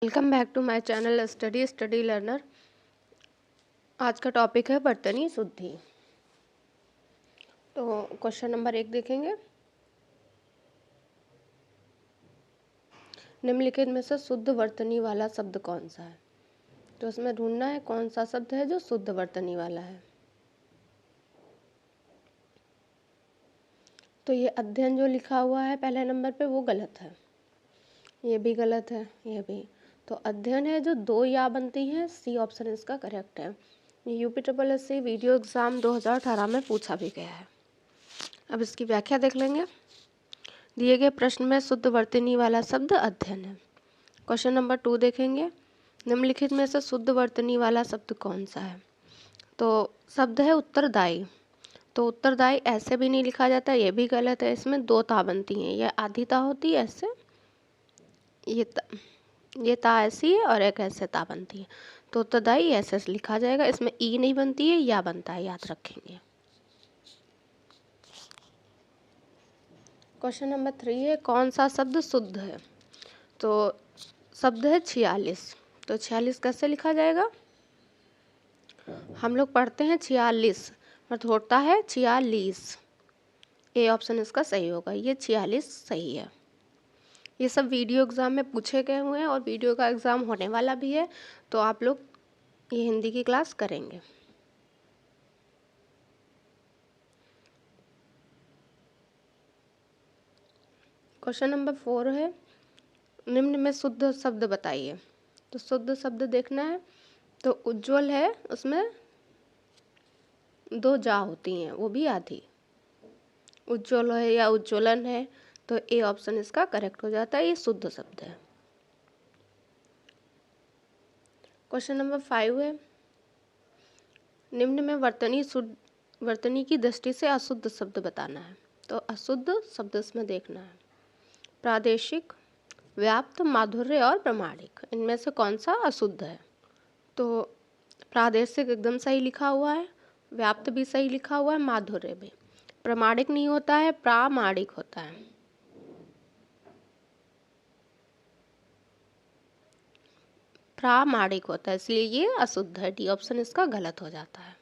Welcome back to my channel study learner. आज का topic है वर्तनी शुद्धि। तो क्वेश्चन नंबर 1 देखेंगे। निम्नलिखित में से शुद्ध वर्तनी वाला शब्द कौन सा है? तो इसमें ढूंढना है कौन सा शब्द है जो शुद्ध वर्तनी वाला है। तो ये अध्ययन जो लिखा हुआ है पहले नंबर पे वो गलत है, ये भी गलत है, ये भी। तो अध्ययन है जो 2 या बनती है, सी ऑप्शन इसका करेक्ट है। UPSSC वीडियो एग्ज़ाम 2018 में पूछा भी गया है। अब इसकी व्याख्या देख लेंगे। दिए गए प्रश्न में शुद्ध वर्तनी वाला शब्द अध्ययन है। क्वेश्चन नंबर 2 देखेंगे। निम्नलिखित में से शुद्ध वर्तनी वाला शब्द कौन सा है? तो शब्द है उत्तरदायी। तो उत्तरदायी ऐसे भी नहीं लिखा जाता, ये भी गलत है। इसमें 2 ता बनती हैं, यह आधी ता होती है ऐसे, ये ता ऐसी है और एक ऐसे ता बनती है। तो उत्तरदायी ऐसे लिखा जाएगा। इसमें ई नहीं बनती है, या बनता है, याद रखेंगे। क्वेश्चन नंबर 3 है कौन सा शब्द शुद्ध है? तो शब्द है 46। तो 46 कैसे लिखा जाएगा? हम लोग पढ़ते हैं 46 पर होता है 46। ए ऑप्शन इसका सही होगा, ये 46 सही है। ये सब वीडियो एग्ज़ाम में पूछे गए हुए हैं और वीडियो का एग्ज़ाम होने वाला भी है, तो आप लोग ये हिंदी की क्लास करेंगे। क्वेश्चन नंबर 4 है निम्न में शुद्ध शब्द बताइए। तो शुद्ध शब्द देखना है। तो उज्ज्वल है, उसमें 2 जा होती हैं, वो भी आधी। उज्ज्वल है या उज्ज्वलन है, तो ए ऑप्शन इसका करेक्ट हो जाता है, ये शुद्ध शब्द है। क्वेश्चन नंबर 5 है निम्न में वर्तनी की दृष्टि से अशुद्ध शब्द बताना है। तो अशुद्ध शब्द इसमें देखना है। प्रादेशिक, व्याप्त, माधुर्य और प्रामाणिक, इनमें से कौन सा अशुद्ध है? तो प्रादेशिक एकदम सही लिखा हुआ है, व्याप्त भी सही लिखा हुआ है, माधुर्य भी। प्रामाणिक नहीं होता है, प्रामाणिक होता है। प्रामाणिक होता है, इसलिए ये अशुद्ध है। डी ऑप्शन इसका गलत हो जाता है।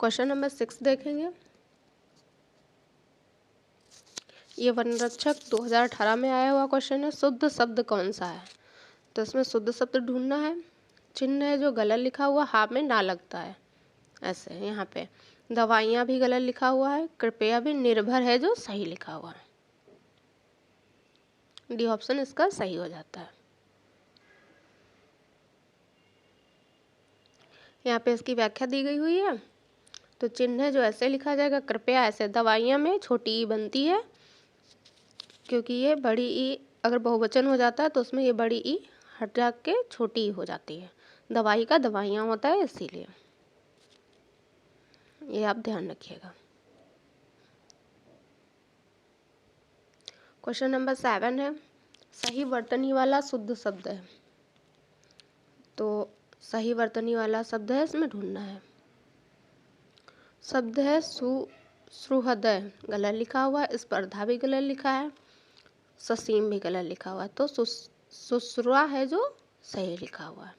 क्वेश्चन नंबर 6 देखेंगे। ये वनरक्षक 2018 में आया हुआ क्वेश्चन है। शुद्ध शब्द कौन सा है? तो इसमें शुद्ध शब्द ढूंढना है। चिन्ह है जो गलत लिखा हुआ, हा में ना लगता है ऐसे यहाँ पे। दवाइयाँ भी गलत लिखा हुआ है। कृपया भी, निर्भर है जो सही लिखा हुआ है। डी ऑप्शन इसका सही हो जाता है। यहाँ पे इसकी व्याख्या दी गई हुई है। तो चिन्ह है जो ऐसे लिखा जाएगा, कृपया ऐसे। दवाइयाँ में छोटी ई बनती है, क्योंकि ये बड़ी ई अगर बहुवचन हो जाता है तो उसमें ये बड़ी ई हट जा के छोटी ई हो जाती है। दवाई का दवाइयाँ होता है, इसीलिए ये आप ध्यान रखिएगा। क्वेश्चन नंबर 7 है सही वर्तनी वाला शुद्ध शब्द है। तो सही वर्तनी वाला शब्द है, इसमें ढूंढना है। शब्द है सुहृदय, गलत लिखा हुआ है। स्पर्धा भी गलत लिखा है। ससीम भी गलत लिखा हुआ है। तो सुश्रुआ है जो सही लिखा हुआ है।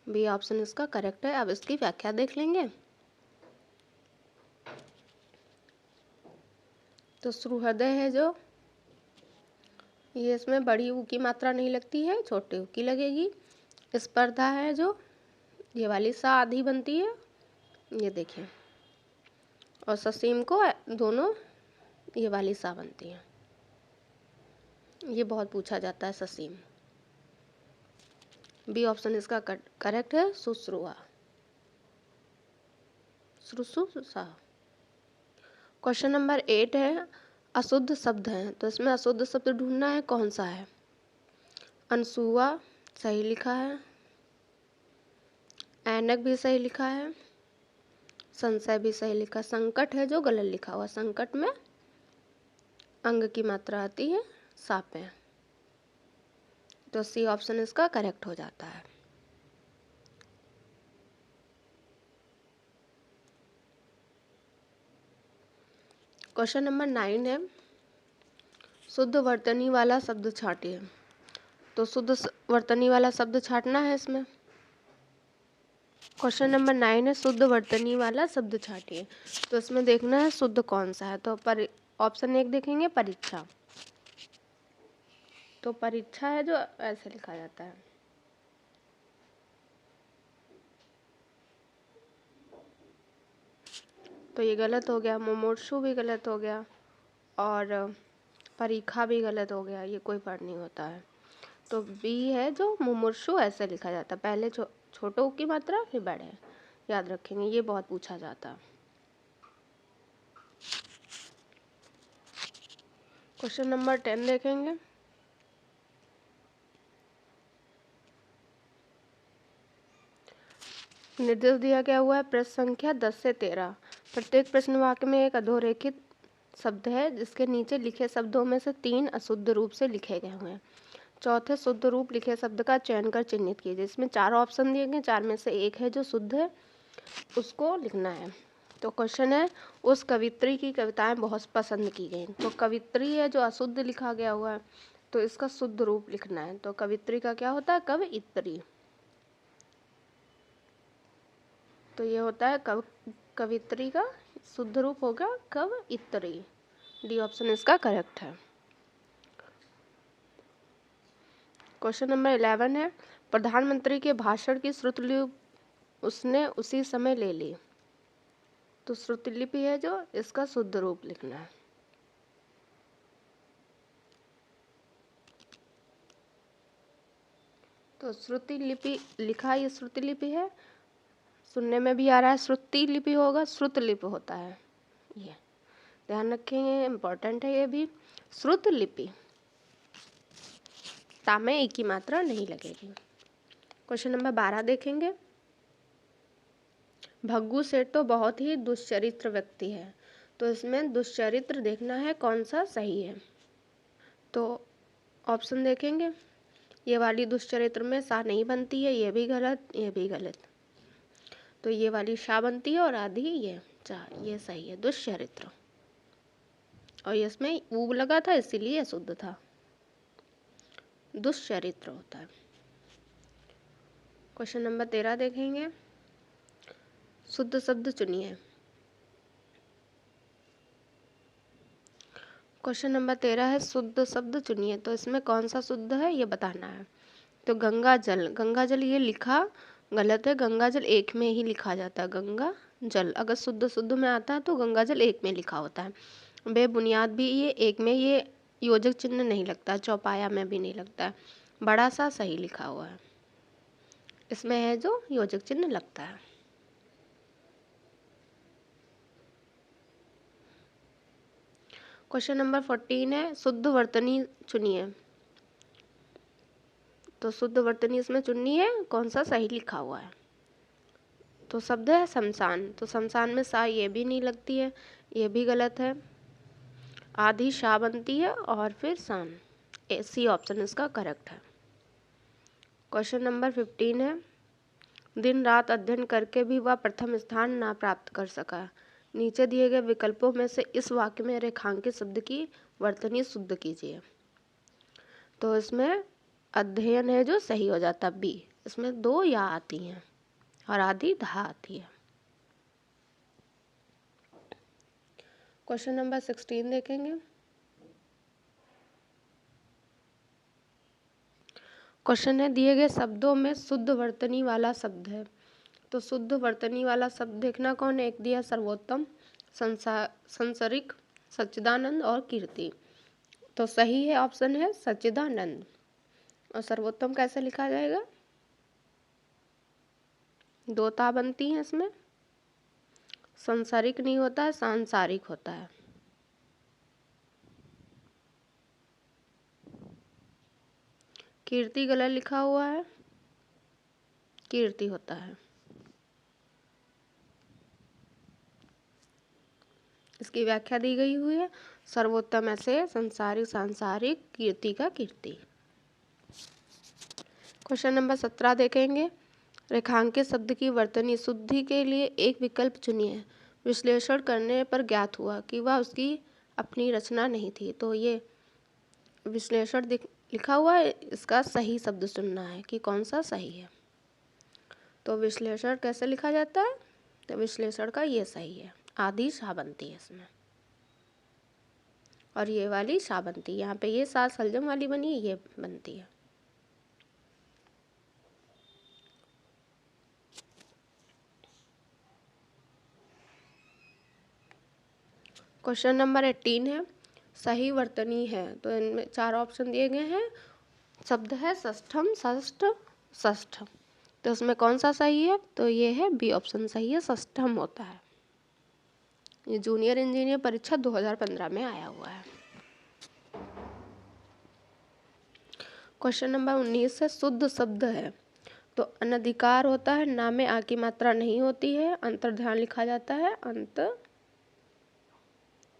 बी ऑप्शन इसका करेक्ट है। अब इसकी व्याख्या देख लेंगे। तो सुहृदय है जो, ये इसमें बड़ी ऊ की मात्रा नहीं लगती है, छोटे ऊ की लगेगी। स्पर्धा है जो, ये वाली सा आधी बनती है, ये देखिए। और ससीम को दोनों ये वाली सा बनती है। ये बहुत पूछा जाता है ससीम। बी ऑप्शन इसका करेक्ट है, सुश्रुआ, सुश्रुसा। क्वेश्चन नंबर 8 है अशुद्ध शब्द है। तो इसमें अशुद्ध शब्द ढूंढना है, कौन सा है? अनसुआ सही लिखा है। ऐनक भी सही लिखा है। संशय भी सही लिखा। संकट है जो गलत लिखा हुआ। संकट में अंग की मात्रा आती है, सापे। तो सी ऑप्शन इसका करेक्ट हो जाता है। क्वेश्चन नंबर 9 है शुद्ध वर्तनी वाला शब्द छाटिए। तो शुद्ध वर्तनी वाला शब्द छाटना है इसमें। क्वेश्चन नंबर 9 है शुद्ध वर्तनी वाला शब्द छाटिए। तो इसमें देखना है शुद्ध कौन सा है। तो ऑप्शन 1 देखेंगे परीक्षा। तो परीक्षा है जो ऐसे लिखा जाता है। तो ये गलत हो गया, मुमूर्षु भी गलत हो गया और परीक्षा भी गलत हो गया, ये कोई फर्क नहीं होता है। तो बी है जो मुमूर्षु ऐसे लिखा जाता है, पहले छोटों की मात्रा फिर बड़े, याद रखेंगे, ये बहुत पूछा जाता है। क्वेश्चन नंबर 10 देखेंगे। निर्देश दिया गया हुआ है प्रश्न संख्या 10 से 13। प्रत्येक प्रश्न वाक्य में एक अधोरेखित शब्द है जिसके नीचे लिखे शब्दों में से 3 अशुद्ध रूप से लिखे गए हुए हैं। चौथे शुद्ध रूप लिखे शब्द का चयन कर चिन्हित कीजिए। इसमें 4 ऑप्शन दिए गए, 4 में से एक है जो शुद्ध है, उसको लिखना है। तो क्वेश्चन है उस कवित्री की कविताएं बहुत पसंद की गई। तो कवित्री है जो अशुद्ध लिखा गया हुआ है, तो इसका शुद्ध रूप लिखना है। तो कवित्री का क्या होता है? कवइत्री। तो ये होता है कवित्री का शुद्ध रूप होगा कवइत्री। डी ऑप्शन इसका करेक्ट है। क्वेश्चन नंबर 11 है प्रधानमंत्री के भाषण की श्रुतलिपि उसने उसी समय ले ली। तो श्रुतलिपि है जो इसका शुद्ध रूप लिखना है। तो श्रुतिलिपि लिखा ये श्रुतिलिपि है, सुनने में भी आ रहा है श्रुतिलिपि होगा, श्रुतलिपि होता है, ये ध्यान रखेंगे, इम्पोर्टेंट है ये भी। श्रुतलिपि ता में एक ही मात्रा नहीं लगेगी। क्वेश्चन नंबर 12 देखेंगे। भग्गू सेठ तो बहुत ही दुष्चरित्र व्यक्ति है। तो इसमें दुष्चरित्र देखना है कौन सा सही है। तो ऑप्शन देखेंगे, ये वाली दुष्चरित्र में सा नहीं बनती है, ये भी गलत, ये भी गलत। तो ये वाली शा बनती है और आधी ये चा, ये सही है दुष्चरित्र। और इसमें ऊ लगा था इसीलिए अशुद्ध था, दुष्चरित्र होता है। क्वेश्चन नंबर 13 देखेंगे। शुद्ध शब्द चुनिए। क्वेश्चन नंबर 13 है शुद्ध शब्द चुनिए। तो इसमें कौन सा शुद्ध है ये बताना है। तो गंगा जल, गंगा जल ये लिखा गलत है, गंगा जल एक में ही लिखा जाता है। गंगा जल अगर शुद्ध शुद्ध में आता है तो गंगा जल एक में लिखा होता है। बेबुनियाद भी ये एक में, ये योजक चिन्ह नहीं लगता, चौपाया में भी नहीं लगता है, बड़ा सा सही लिखा हुआ है, इसमें है जो योजक चिन्ह लगता है। क्वेश्चन नंबर 14 है शुद्ध वर्तनी चुनिए। तो शुद्ध वर्तनी इसमें चुननी है, कौन सा सही लिखा हुआ है। तो शब्द है शमशान। तो शमशान में सा ये भी नहीं लगती है, ये भी गलत है, आधी शा बनती है और फिर शान, सी ऑप्शन इसका करेक्ट है। क्वेश्चन नंबर 15 है दिन रात अध्ययन करके भी वह प्रथम स्थान ना प्राप्त कर सका। नीचे दिए गए विकल्पों में से इस वाक्य में रेखांकित शब्द की वर्तनी शुद्ध कीजिए। तो इसमें अध्ययन है जो सही हो जाता बी, इसमें 2 या आती हैं और आधी धा आती है। क्वेश्चन नंबर 16 देखेंगे। क्वेश्चन है दिए गए शब्दों में शुद्ध वर्तनी वाला शब्द है। तो शुद्ध वर्तनी वाला शब्द देखना कौन है। एक दिया सर्वोत्तम, संसारिक, सच्चिदानंद और कीर्ति। तो सही है ऑप्शन है सच्चिदानंद। और सर्वोत्तम कैसे लिखा जाएगा? 2 ता बनती हैं इसमें, संसारिक नहीं होता है, सांसारिक होता है। कीर्ति गलत लिखा हुआ है, कीर्ति होता है। इसकी व्याख्या दी गई हुई है सर्वोत्तम ऐसे संसारिक, सांसारिक, कीर्ति का कीर्ति। क्वेश्चन नंबर 17 देखेंगे। रेखांकित शब्द की वर्तनी शुद्धि के लिए एक विकल्प चुनिए। विश्लेषण करने पर ज्ञात हुआ कि वह उसकी अपनी रचना नहीं थी। तो ये विश्लेषण लिखा हुआ है, इसका सही शब्द चुनना है कि कौन सा सही है। तो विश्लेषण कैसे लिखा जाता है, तो विश्लेषण का ये सही है, आधी शाह बनती है इसमें, और ये वाली शाह बनती है, यहाँ पे ये शाह सलजम वाली बनी है, ये बनती है। क्वेश्चन नंबर 18 है, सही वर्तनी है। तो इनमें 4 ऑप्शन दिए गए हैं, शब्द है षष्ठम, षष्ठ, षष्ठ। तो उसमें कौन सा सही है, तो ये है बी ऑप्शन सही है, षष्ठम होता है। ये जूनियर इंजीनियर परीक्षा 2015 में आया हुआ है। क्वेश्चन नंबर 19 है, शुद्ध शब्द है। तो अनधिकार होता है, ना में आ की मात्रा नहीं होती है, अंतर्ध्यान लिखा जाता है, अंत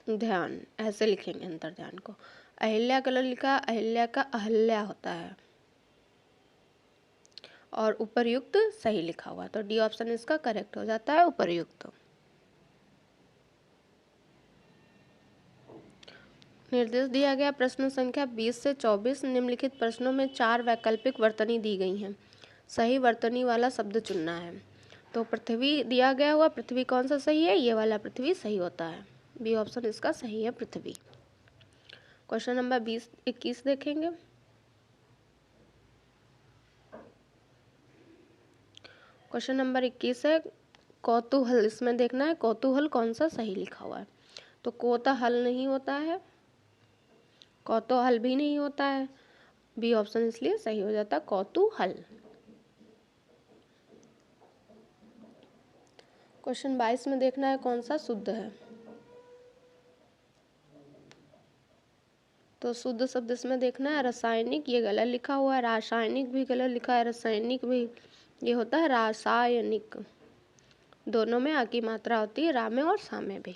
ध्यान ऐसे लिखेंगे अंतर्ध्यान को। अहिल्या कलर लिखा, अहिल्या का अहल्या होता है, और उपर्युक्त सही लिखा हुआ, तो डी ऑप्शन इसका करेक्ट हो जाता है, उपर्युक्त। निर्देश दिया गया प्रश्न संख्या 20 से 24, निम्नलिखित प्रश्नों में 4 वैकल्पिक वर्तनी दी गई हैं, सही वर्तनी वाला शब्द चुनना है। तो पृथ्वी दिया गया हुआ, पृथ्वी कौन सा सही है, ये वाला पृथ्वी सही होता है, बी ऑप्शन इसका सही है, पृथ्वी। क्वेश्चन नंबर 21 देखेंगे। क्वेश्चन नंबर 21 है, कौतूहल। इसमें देखना है कौतूहल कौन सा सही लिखा हुआ है। तो कोतहल नहीं होता है, कौतूहल भी नहीं होता है, बी ऑप्शन इसलिए सही हो जाता है, कौतूहल। क्वेश्चन 22 में देखना है कौन सा शुद्ध है। तो शुद्ध शब्द इसमें देखना है रासायनिक, ये गलत लिखा हुआ है, रासायनिक भी गलत लिखा है, रासायनिक भी, ये होता है रासायनिक। दोनों में आ की मात्रा होती है, रा में और सा में भी,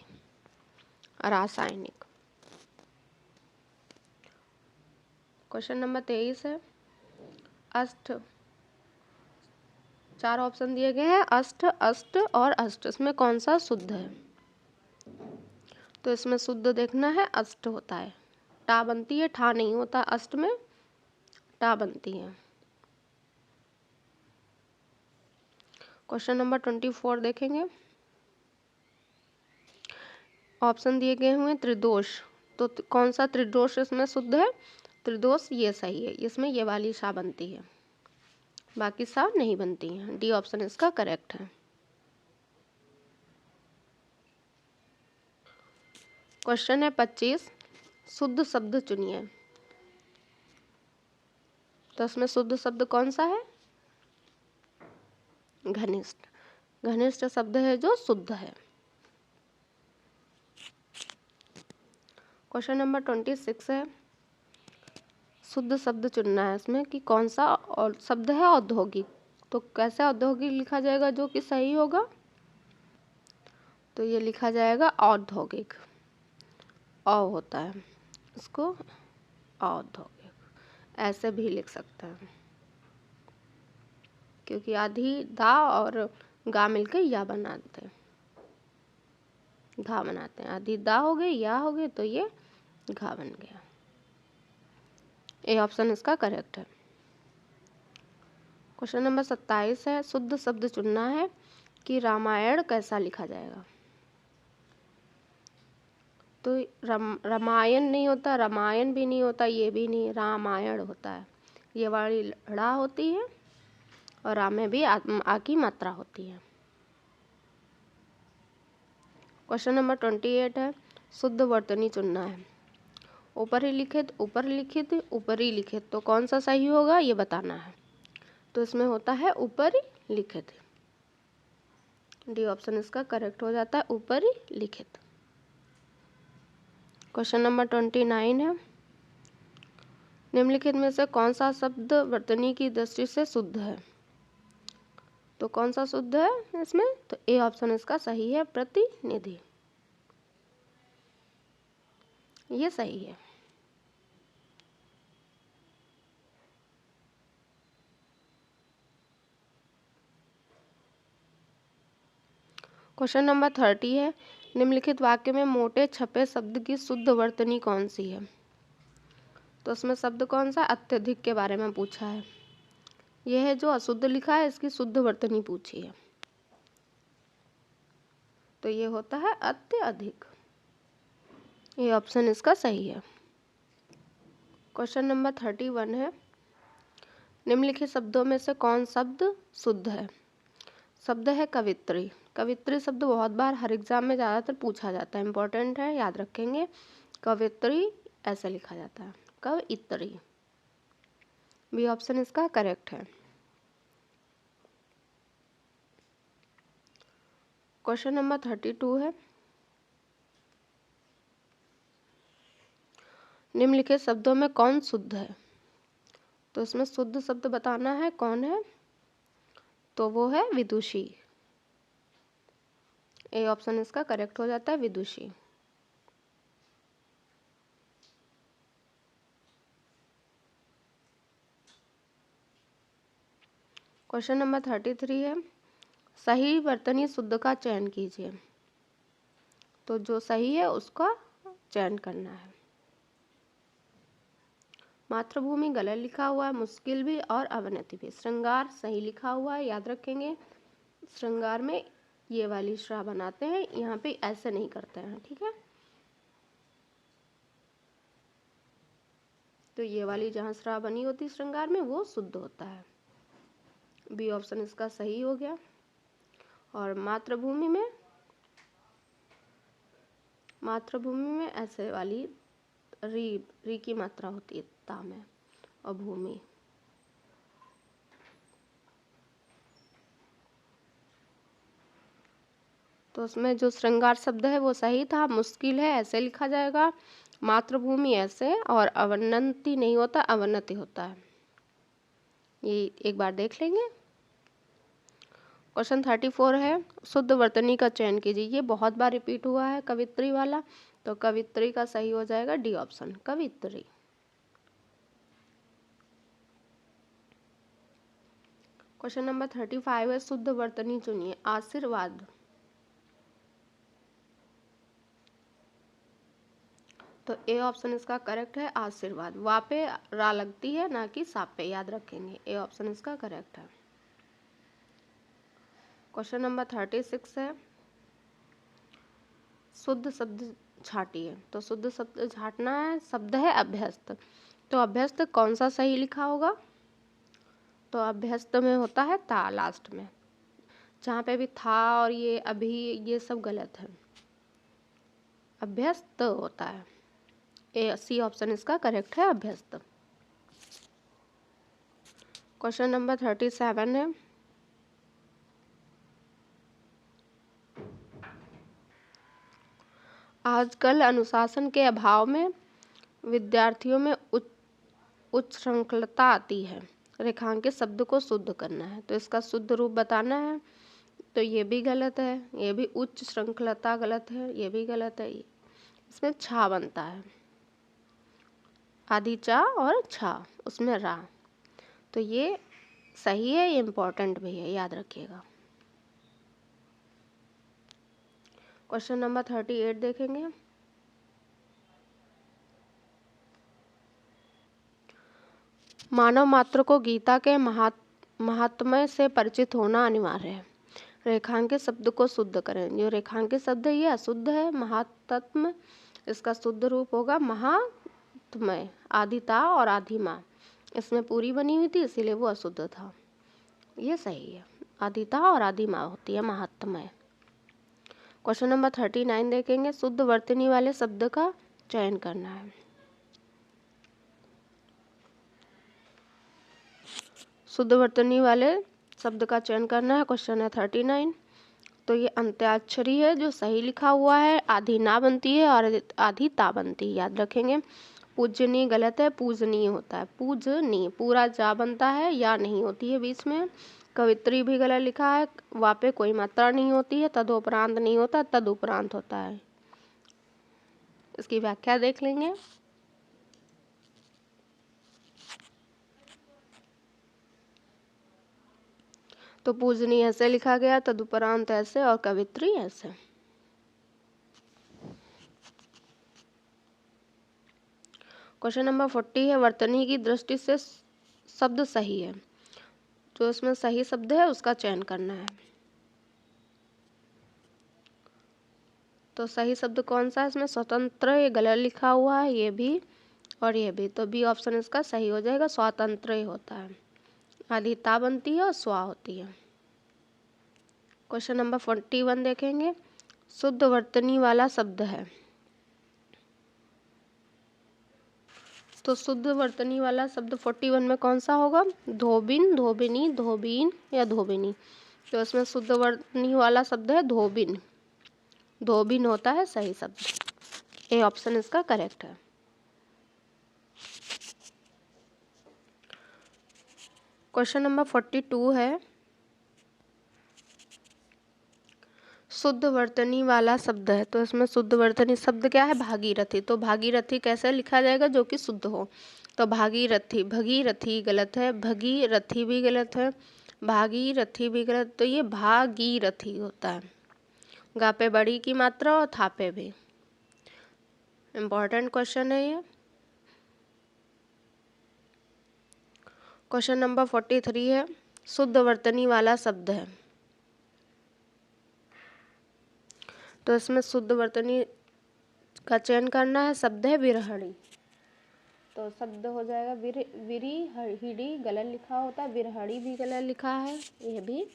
रासायनिक। क्वेश्चन नंबर 23 है, अष्ट। 4 ऑप्शन दिए गए हैं, अष्ट, अष्ट और अष्ट, इसमें कौन सा शुद्ध है। तो इसमें शुद्ध देखना है, अष्ट होता है, टा बनती है, ठा नहीं होता, अष्ट में टा बनती है। क्वेश्चन नंबर 24 देखेंगे। ऑप्शन दिए गए हुए त्रिदोष। तो कौन सा त्रिदोष इसमें शुद्ध है, त्रिदोष ये सही है, इसमें ये वाली सा बनती है, बाकी सा नहीं बनती है, डी ऑप्शन इसका करेक्ट है। क्वेश्चन है 25, शुद्ध शब्द चुनिए। तो इसमें शुद्ध शब्द कौन सा है, घनिष्ठ। घनिष्ठ शब्द है जो शुद्ध है। क्वेश्चन नंबर 26 है, शुद्ध शब्द चुनना है इसमें कि कौन सा और शब्द है औद्योगिक। तो कैसे औद्योगिक लिखा जाएगा जो कि सही होगा, तो ये लिखा जाएगा औद्योगिक, औ होता है इसको, औद्योगिक ऐसे भी लिख सकते हैं, क्योंकि आधी दा और गा मिलकर या बनाते हैं, घा बनाते हैं, आधी दा हो गई या हो गई तो ये घा बन गया, ए ऑप्शन इसका करेक्ट है। क्वेश्चन नंबर 27 है, शुद्ध शब्द चुनना है कि रामायण कैसा लिखा जाएगा। तो रामायण नहीं होता, रामायण भी नहीं होता, ये भी नहीं, रामायण होता है, ये वाली ड़ा होती है और रा में भी आ की मात्रा होती है। क्वेश्चन नंबर 28 है, शुद्ध वर्तनी चुनना है। ऊपर ही लिखित, ऊपर लिखित, ऊपरी लिखित, तो कौन सा सही होगा ये बताना है। तो इसमें होता है ऊपरी लिखित, डी ऑप्शन इसका करेक्ट हो जाता है, ऊपरी लिखित। क्वेश्चन नंबर 29 है, निम्नलिखित में से कौन सा शब्द वर्तनी की दृष्टि से शुद्ध है। तो कौन सा शुद्ध है इसमें, तो ए ऑप्शन इसका सही है, प्रतिनिधि, ये सही है। क्वेश्चन नंबर 30 है, निम्नलिखित वाक्य में मोटे छपे शब्द की शुद्ध वर्तनी कौन सी है। तो उसमें शब्द कौन सा? अत्यधिक के बारे में पूछा है। यह है जो अशुद्ध लिखा है, इसकी शुद्ध वर्तनी पूछी है, तो ये होता है अत्यधिक। ये ऑप्शन इसका सही है। क्वेश्चन नंबर 31 है, निम्नलिखित शब्दों में से कौन शब्द शुद्ध है? शब्द है कवित्री। कवित्री शब्द बहुत बार हर एग्जाम में ज़्यादातर पूछा जाता है, इंपॉर्टेंट है, याद रखेंगे। कवित्री ऐसे लिखा जाता है, कवित्री। बी ऑप्शन इसका करेक्ट है। क्वेश्चन नंबर 32 है, निम्नलिखित शब्दों में कौन शुद्ध है? तो इसमें शुद्ध शब्द बताना है, कौन है? तो वो है विदुषी। ए ऑप्शन इसका करेक्ट हो जाता है, विदुषी। क्वेश्चन नंबर 33 है, सही वर्तनी शुद्ध का चयन कीजिए। तो जो सही है उसका चयन करना है। मातृभूमि गलत लिखा हुआ है, मुश्किल भी और अवनति भी। श्रृंगार सही लिखा हुआ है, याद रखेंगे। श्रृंगार में ये वाली श्रा बनाते हैं, यहाँ पे ऐसे नहीं करते हैं, ठीक है। तो ये वाली जहाँ श्रा बनी होती है श्रृंगार में, वो शुद्ध होता है। बी ऑप्शन इसका सही हो गया। और मातृभूमि में ऐसे वाली री की मात्रा होती है ता में, और भूमि। तो उसमें जो श्रृंगार शब्द है वो सही था, मुश्किल है ऐसे लिखा जाएगा, मातृभूमि ऐसे, और अवनति नहीं होता, अवनति होता है। ये एक बार देख लेंगे। क्वेश्चन 34 है, शुद्ध वर्तनी का चयन कीजिए। ये बहुत बार रिपीट हुआ है, कवित्री वाला, तो कवित्री का सही हो जाएगा डी ऑप्शन, कवित्री। क्वेश्चन नंबर 35 है, शुद्ध वर्तनी चुनिए। आशीर्वाद। तो ए ऑप्शन इसका करेक्ट है, आशीर्वाद। वा पे रा लगती है, ना कि सा पे, याद रखेंगे। ए ऑप्शन इसका करेक्ट है। क्वेश्चन नंबर 36 है, शुद्ध शब्द छाटिए। तो शुद्ध शब्द छाटना है, शब्द है अभ्यस्त। तो अभ्यस्त कौन सा सही लिखा होगा? तो अभ्यस्त में होता है ता लास्ट में, जहाँ पे भी था और ये अभी, ये सब गलत है, अभ्यस्त होता है। ए सी ऑप्शन इसका करेक्ट है, अभ्यस्त। क्वेश्चन नंबर 37 है, आजकल अनुशासन के अभाव में विद्यार्थियों में उच्च श्रृंखलता आती है। रेखांकित शब्द को शुद्ध करना है, तो इसका शुद्ध रूप बताना है। तो ये भी गलत है, ये भी उच्च श्रृंखलता गलत है, ये भी गलत है। इसमें छा बनता है, आधी चा और छा, उसमें रा। तो ये सही है, ये इम्पोर्टेंट भी है, याद रखिएगा। क्वेश्चन नंबर 38 देखेंगे, मानव मात्र को गीता के महात्म्य से परिचित होना अनिवार्य है। रेखांकित शब्द को शुद्ध करें। जो रेखांकित शब्द है ये अशुद्ध है, महात्म्य इसका शुद्ध रूप होगा महात्म्य। आदिता और आधिमा इसमें पूरी बनी हुई थी, इसीलिए वो अशुद्ध था। ये सही है, आदिता और आदिमा होती है महात्म्य। क्वेश्चन नंबर 39 देखेंगे, शुद्ध वर्तनी वाले शब्द का चयन करना है। शुद्ध वर्तनी वाले शब्द का चयन करना है। क्वेश्चन है 39। तो ये अंत्याक्षरी है, जो सही लिखा हुआ है। आधी ना बनती है और आधी ता बनती है, याद रखेंगे। पूजनी गलत है, पूजनीय होता है, पूजनी पूरा जा बनता है, या नहीं होती है बीच में। कवित्री भी गलत लिखा है, वहाँ पे कोई मात्रा नहीं होती है, तदुपरांत नहीं होता, तदुपरांत होता है। इसकी व्याख्या देख लेंगे। तो पूजनी ऐसे लिखा गया, तदुपरांत ऐसे, और कवित्री ऐसे। क्वेश्चन नंबर 40 है, वर्तनी की दृष्टि से शब्द सही है। जो इसमें सही शब्द है उसका चयन करना है। तो सही शब्द कौन सा है इसमें? स्वतंत्र, ये गलत लिखा हुआ है, ये भी और ये भी, तो बी ऑप्शन इसका सही हो जाएगा। स्वातंत्र होता है, आधी ता बनती है और स्वा होती है। क्वेश्चन नंबर 41 देखेंगे, शुद्ध वर्तनी वाला शब्द है। तो शुद्ध वर्तनी वाला शब्द 41 में कौन सा होगा? धोबिन, धोबिनी, धोबीन या धोबिनी। तो इसमें शुद्ध वर्तनी वाला शब्द है धोबिन। धोबिन होता है सही शब्द। ए ऑप्शन इसका करेक्ट है। क्वेश्चन नंबर 42 है, शुद्ध वर्तनी वाला शब्द है। तो इसमें शुद्ध वर्तनी शब्द क्या है? भागीरथी। तो भागीरथी कैसे लिखा जाएगा? जो कि शुद्ध हो। तो भागीरथी, भगीरथी गलत है, भगीरथी भी गलत है, भागीरथी भी गलत। तो ये भागीरथी होता है। गा पे बड़ी की मात्रा और था पे भी। इम्पॉर्टेंट क्वेश्चन है ये। क्वेश्चन नंबर 43 है, शुद्ध वर्तनी वाला शब्द है। तो इसमें शुद्ध वर्तनी का चयन करना है। शब्द है विरहणी। तो शब्द हो जाएगा विरी हिड़ी, गलत लिखा होता है, विरहणी भी गलत लिखा है, ये भी।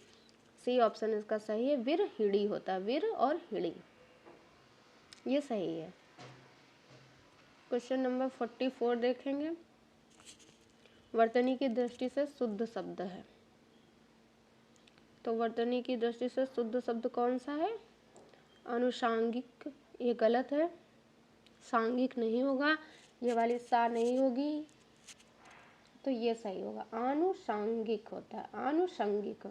सी ऑप्शन इसका सही है, विरहिड़ी होता है, विर और हिड़ी, ये सही है। क्वेश्चन नंबर 44 देखेंगे, वर्तनी की दृष्टि से शुद्ध शब्द है। तो वर्तनी की दृष्टि से शुद्ध शब्द कौन सा है? अनुषांगिक, ये गलत है, सांगिक नहीं होगा, ये वाली सा नहीं होगी, तो ये सही होगा। आनुषांगिक होता है, आनुषंगिक।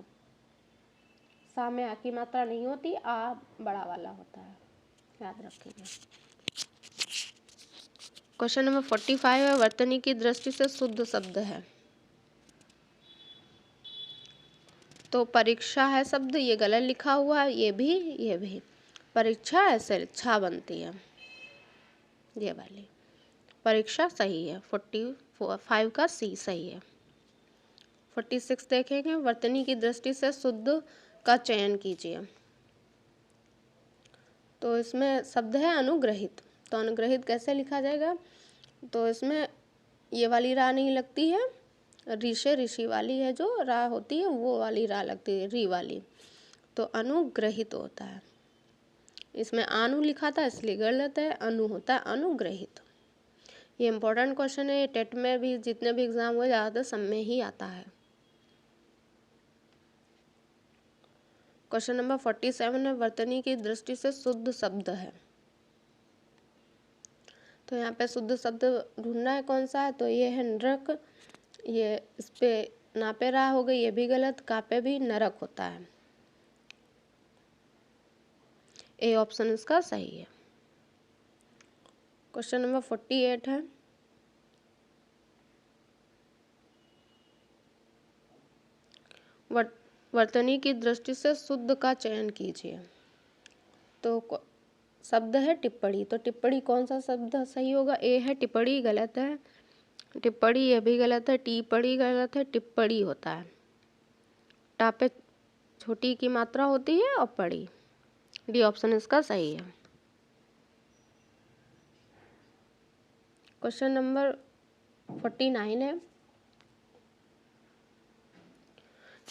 सा में आ की मात्रा नहीं होती, आ बड़ा वाला होता है, याद रखिएगा। क्वेश्चन नंबर 45 है, वर्तनी की दृष्टि से शुद्ध शब्द है। तो परीक्षा है शब्द, ये गलत लिखा हुआ है, ये भी। परीक्षा ऐसे इच्छा बनती है, ये वाली। परीक्षा सही है, 45 का सी सही है। 46 देखेंगे, वर्तनी की दृष्टि से शुद्ध का चयन कीजिए। तो इसमें शब्द है अनुग्रहित। तो अनुग्रहित कैसे लिखा जाएगा? तो इसमें ये वाली रा नहीं लगती है, ऋषि ऋषि वाली है जो रा होती है, वो वाली रा लगती है, री वाली। तो अनुग्रहित होता है। इसमें आनु लिखा था इसलिए गलत है, अनु होता है अनुग्रहित। ये इम्पोर्टेंट क्वेश्चन है, टेट में भी जितने भी एग्जाम हुए ज़्यादातर सब में ही आता है। क्वेश्चन नंबर 47 है, वर्तनी की दृष्टि से शुद्ध शब्द है। तो यहाँ पे शुद्ध शब्द ढूंढना है कौन सा है? तो ये है नरक, ये इस पे नापे रहा हो गई, ये भी गलत, कापे भी, नरक होता है। ए ऑप्शन इसका सही है। क्वेश्चन नंबर 48 है, वर्तनी की दृष्टि से शुद्ध का चयन कीजिए। तो शब्द है टिप्पणी। तो टिप्पणी कौन सा शब्द सही होगा? ए है टिप्पणी, गलत है, टिप्पणी ये भी गलत है, टिप्पणी गलत है, टिप्पणी होता है। टापे छोटी की मात्रा होती है और पड़ी, डी ऑप्शन इसका सही है। क्वेश्चन नंबर 49 है,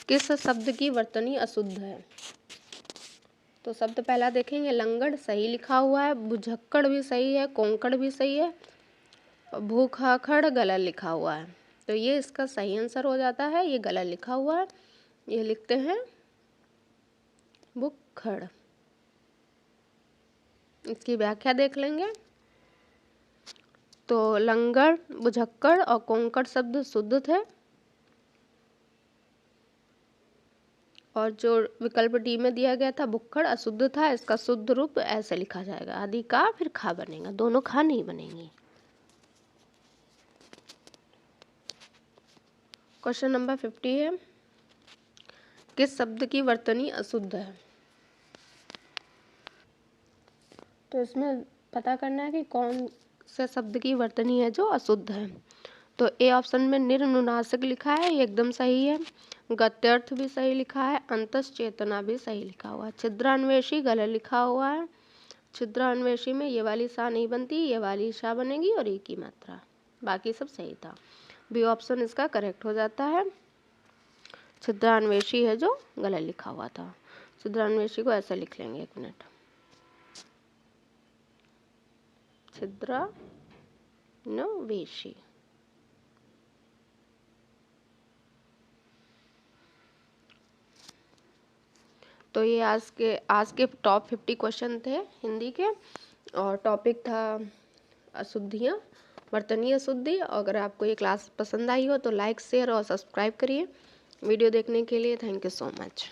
किस शब्द की वर्तनी अशुद्ध है? तो शब्द पहला देखेंगे, लंगड़ सही लिखा हुआ है, बुझक्कड़ भी सही है, कोंकड़ भी सही है, भूखाखड़ गलत लिखा हुआ है। तो ये इसका सही आंसर हो जाता है, ये गलत लिखा हुआ है, ये लिखते हैं भूखड़। इसकी व्याख्या देख लेंगे। तो लंगड़, बुझक्कड़ और कोंकड़ शब्द शुद्ध थे, और जो विकल्प डी में दिया गया था भुक्खड़ अशुद्ध था। इसका शुद्ध रूप ऐसे लिखा जाएगा, आदि का फिर खा बनेगा, दोनों खा नहीं बनेंगी। क्वेश्चन नंबर 50 है, किस शब्द की वर्तनी अशुद्ध है? तो इसमें पता करना है कि कौन से शब्द की वर्तनी है जो अशुद्ध है। तो ए ऑप्शन में निर्नुनासिक लिखा है, ये एकदम सही है। गत्यर्थ भी सही लिखा है, अंतस चेतना भी सही लिखा हुआ है। छिद्रान्वेषी गलत लिखा हुआ है। छिद्रान्वेषी में ये वाली सा नहीं बनती, ये वाली सा बनेगी और एक ही मात्रा, बाकी सब सही था। बी ऑप्शन इसका करेक्ट हो जाता है। छिद्रान्वेषी है जो गलत लिखा हुआ था। छिद्रान्वेषी को ऐसे लिख लेंगे, 1 मिनट। छिद्रान्वेषी। तो ये आज के टॉप 50 क्वेश्चन थे हिंदी के, और टॉपिक था अशुद्धियाँ, वर्तनीय अशुद्धि। अगर आपको ये क्लास पसंद आई हो तो लाइक, शेयर और सब्सक्राइब करिए। वीडियो देखने के लिए थैंक यू सो मच।